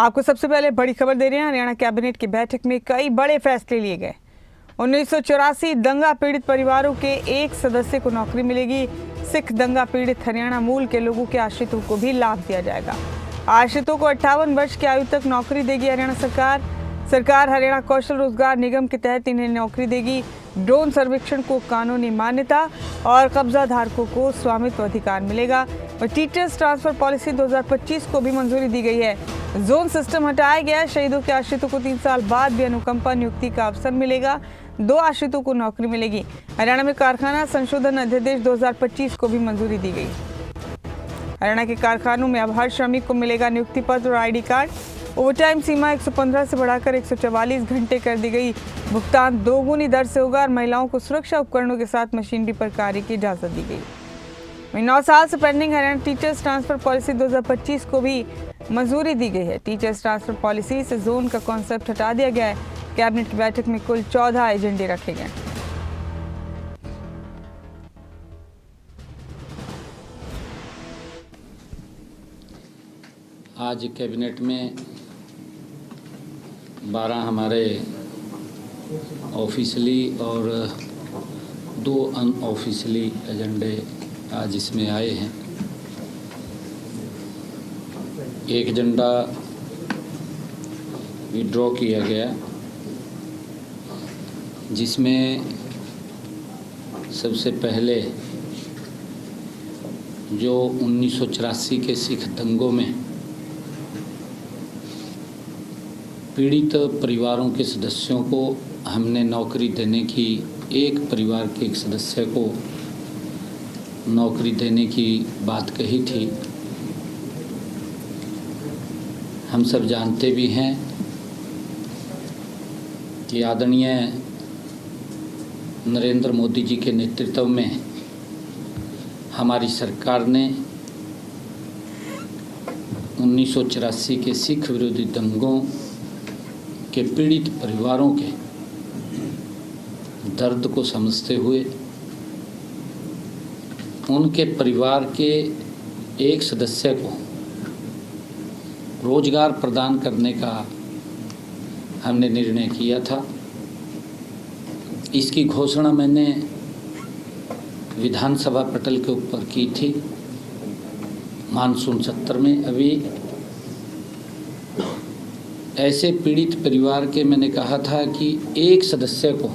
आपको सबसे पहले बड़ी खबर दे रहे हैं। हरियाणा कैबिनेट की बैठक में कई बड़े फैसले लिए गए। 1984 दंगा पीड़ित परिवारों के एक सदस्य को नौकरी मिलेगी। सिख दंगा पीड़ित हरियाणा मूल के लोगों के आश्रितों को भी लाभ दिया जाएगा। आश्रितों को 58 वर्ष की आयु तक नौकरी देगी हरियाणा सरकार। हरियाणा कौशल रोजगार निगम के तहत इन्हें नौकरी देगी। ड्रोन सर्वेक्षण को कानूनी मान्यता और कब्जा धारकों को स्वामित्व अधिकार मिलेगा। और टीचर्स ट्रांसफर पॉलिसी 2025 को भी मंजूरी दी गई है। जोन सिस्टम हटाया गया। शहीदों के आश्रितों को 3 साल बाद भी अनुकंपा नियुक्ति का अवसर मिलेगा। 2 आश्रितों को नौकरी मिलेगी। हरियाणा में कारखाना संशोधन अध्यादेश 2025 को भी मंजूरी दी गई। हरियाणा के कारखानों में अब हर श्रमिक को मिलेगा नियुक्ति पत्र और ID कार्ड। ओवरटाइम सीमा 115 से बढ़ाकर 144 घंटे कर दी गई। भुगतान 2 गुनी दर से होगा और महिलाओं को सुरक्षा उपकरणों के साथ मशीनरी पर कार्य की इजाजत दी गई। 9 साल से pending Haryana teachers transfer policy 2025 को भी मंजूरी दी गई है। टीचर्स ट्रांसफर पॉलिसी से जोन का कॉन्सेप्ट हटा दिया गया है। कैबिनेट की बैठक में कुल 14 एजेंडे रखे गए। आज कैबिनेट में 12 हमारे ऑफिशियली और 2 अनऑफिशियली एजेंडे आज इसमें आए हैं। एक एजेंडा विड्रॉ किया गया, जिसमें सबसे पहले जो 1984 के सिख दंगों में पीड़ित परिवारों के सदस्यों को हमने नौकरी देने की, एक परिवार के एक सदस्य को नौकरी देने की बात कही थी। हम सब जानते भी हैं कि आदरणीय नरेंद्र मोदी जी के नेतृत्व में हमारी सरकार ने 1984 के सिख विरोधी दंगों के पीड़ित परिवारों के दर्द को समझते हुए उनके परिवार के एक सदस्य को रोजगार प्रदान करने का हमने निर्णय किया था। इसकी घोषणा मैंने विधानसभा पटल के ऊपर की थी मानसून सत्र में। अभी ऐसे पीड़ित परिवार के मैंने कहा था कि एक सदस्य को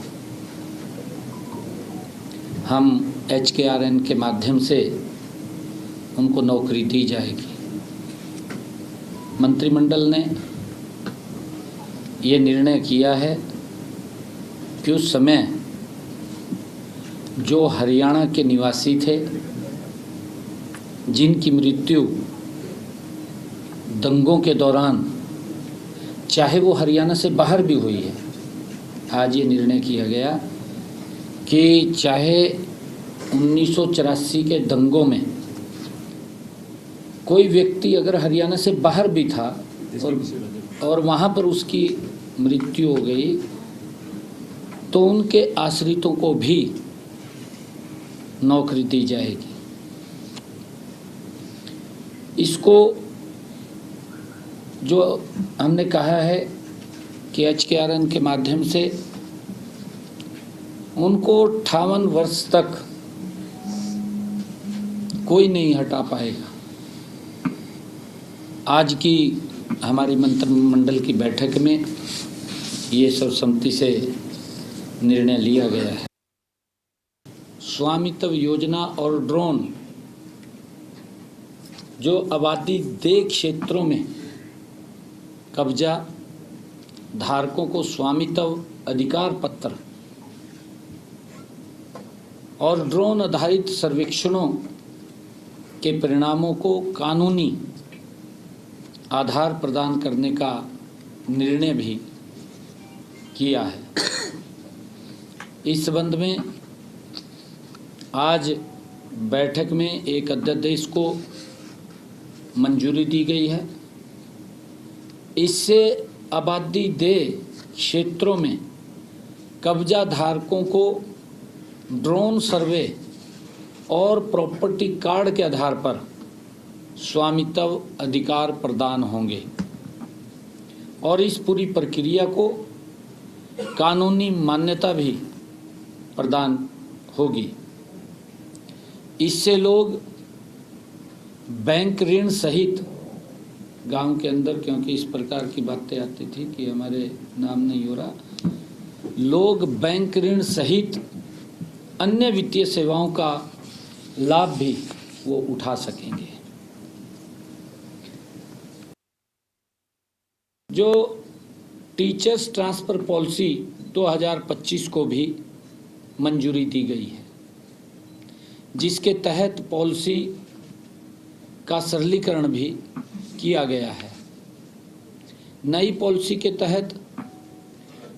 हम HKRN के माध्यम से उनको नौकरी दी जाएगी। मंत्रिमंडल ने ये निर्णय किया है कि उस समय जो हरियाणा के निवासी थे, जिनकी मृत्यु दंगों के दौरान चाहे वो हरियाणा से बाहर भी हुई है, आज ये निर्णय किया गया कि चाहे 1984 के दंगों में कोई व्यक्ति अगर हरियाणा से बाहर भी था और वहाँ पर उसकी मृत्यु हो गई, तो उनके आश्रितों को भी नौकरी दी जाएगी। इसको जो हमने कहा है कि HKRN के माध्यम से उनको 58 वर्ष तक कोई नहीं हटा पाएगा। आज की हमारी मंत्रिमंडल की बैठक में ये सर्वसम्मति से निर्णय लिया गया है। स्वामित्व योजना और ड्रोन जो आबादी देय क्षेत्रों में कब्जा धारकों को स्वामित्व अधिकार पत्र और ड्रोन आधारित सर्वेक्षणों के परिणामों को कानूनी आधार प्रदान करने का निर्णय भी किया है। इस संबंध में आज बैठक में एक अध्यादेश को मंजूरी दी गई है। इससे आबादी देय क्षेत्रों में कब्जा धारकों को ड्रोन सर्वे और प्रॉपर्टी कार्ड के आधार पर स्वामित्व अधिकार प्रदान होंगे। और इस पूरी प्रक्रिया को कानूनी मान्यता भी प्रदान होगी। इससे लोग बैंक ऋण सहित गांव के अंदर, क्योंकि इस प्रकार की बातें आती थी कि हमारे नाम नहीं हो रहा, लोग बैंक ऋण सहित अन्य वित्तीय सेवाओं का लाभ भी वो उठा सकेंगे। जो टीचर्स ट्रांसफ़र पॉलिसी 2025 को भी मंजूरी दी गई है, जिसके तहत पॉलिसी का सरलीकरण भी किया गया है। नई पॉलिसी के तहत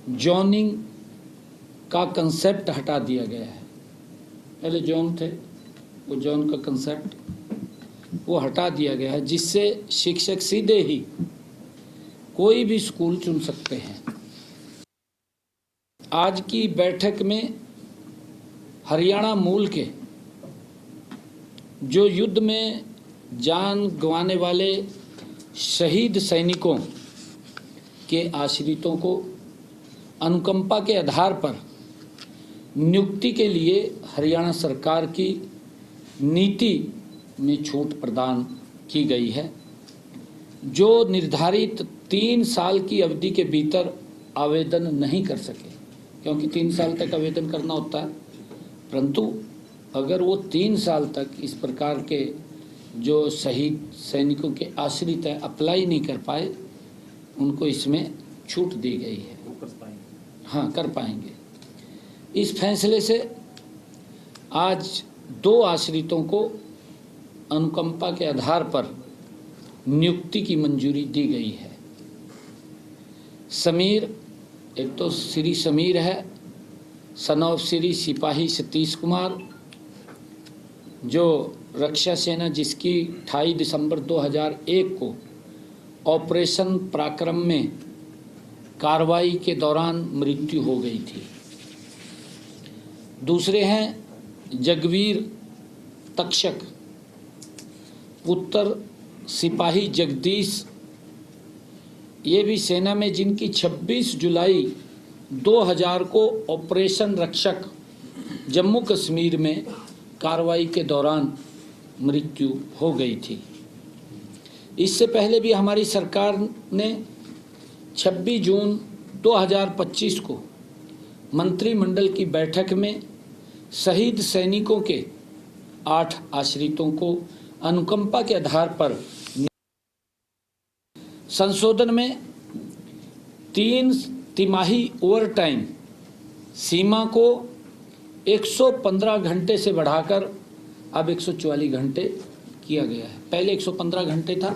जोनिंग का कंसेप्ट हटा दिया गया है। पहले जोन थे, वो जोन का कंसेप्ट वो हटा दिया गया है, जिससे शिक्षक सीधे ही कोई भी स्कूल चुन सकते हैं। आज की बैठक में हरियाणा मूल के जो युद्ध में जान गंवाने वाले शहीद सैनिकों के आश्रितों को अनुकंपा के आधार पर नियुक्ति के लिए हरियाणा सरकार की नीति में छूट प्रदान की गई है। जो निर्धारित 3 साल की अवधि के भीतर आवेदन नहीं कर सके, क्योंकि 3 साल तक आवेदन करना होता है, परंतु अगर वो 3 साल तक इस प्रकार के जो शहीद सैनिकों के आश्रित है अप्लाई नहीं कर पाए, उनको इसमें छूट दी गई है। हाँ, कर पाएंगे। इस फैसले से आज 2 आश्रितों को अनुकंपा के आधार पर नियुक्ति की मंजूरी दी गई है। समीर, एक तो श्री समीर है, सन ऑफ श्री सिपाही सतीश कुमार, जो रक्षा सेना, जिसकी 28 दिसंबर 2001 को ऑपरेशन पराक्रम में कार्रवाई के दौरान मृत्यु हो गई थी। दूसरे हैं जगवीर तक्षक, पुत्र सिपाही जगदीश, ये भी सेना में, जिनकी 26 जुलाई 2000 को ऑपरेशन रक्षक जम्मू कश्मीर में कार्रवाई के दौरान मृत्यु हो गई थी। इससे पहले भी हमारी सरकार ने 26 जून 2025 को मंत्रिमंडल की बैठक में शहीद सैनिकों के 8 आश्रितों को अनुकंपा के आधार पर संशोधन में 3 तिमाही ओवरटाइम सीमा को 115 घंटे से बढ़ाकर अब 144 घंटे किया गया है। पहले 115 घंटे था,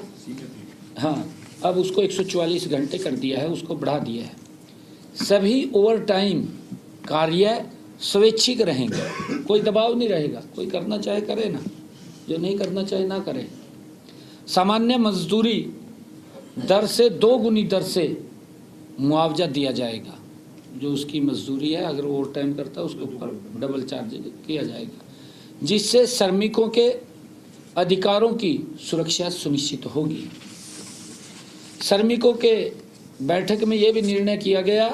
हाँ, अब उसको 144 घंटे कर दिया है, उसको बढ़ा दिया है। सभी ओवरटाइम कार्य स्वैच्छिक रहेंगे, कोई दबाव नहीं रहेगा। कोई करना चाहे करे ना, जो नहीं करना चाहे ना करे। सामान्य मजदूरी दर से 2 गुनी दर से मुआवजा दिया जाएगा। जो उसकी मजदूरी है, अगर ओवर टाइम करता है उसके ऊपर डबल चार्ज किया जाएगा, जिससे श्रमिकों के अधिकारों की सुरक्षा सुनिश्चित होगी। श्रमिकों के बैठक में यह भी निर्णय किया गया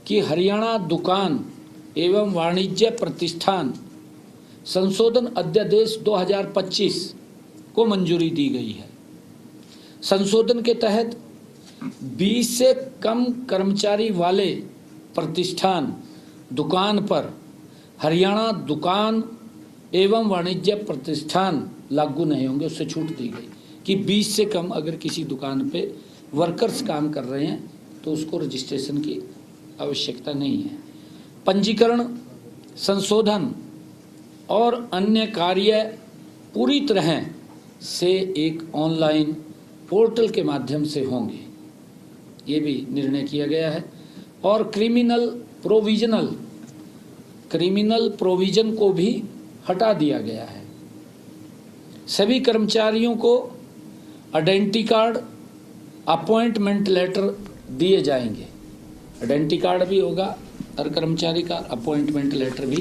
कि हरियाणा दुकान एवं वाणिज्य प्रतिष्ठान संशोधन अध्यादेश 2025 को मंजूरी दी गई है। संशोधन के तहत 20 से कम कर्मचारी वाले प्रतिष्ठान दुकान पर हरियाणा दुकान एवं वाणिज्य प्रतिष्ठान लागू नहीं होंगे। उससे छूट दी गई कि 20 से कम अगर किसी दुकान पे वर्कर्स काम कर रहे हैं तो उसको रजिस्ट्रेशन की आवश्यकता नहीं है। पंजीकरण, संशोधन और अन्य कार्य पूरी तरह से एक ऑनलाइन पोर्टल के माध्यम से होंगे, ये भी निर्णय किया गया है। और क्रिमिनल प्रोविजन को भी हटा दिया गया है। सभी कर्मचारियों को आइडेंटिटी कार्ड, अपॉइंटमेंट लेटर दिए जाएंगे। आइडेंटिटी कार्ड भी होगा हर कर्मचारी का, अपॉइंटमेंट लेटर भी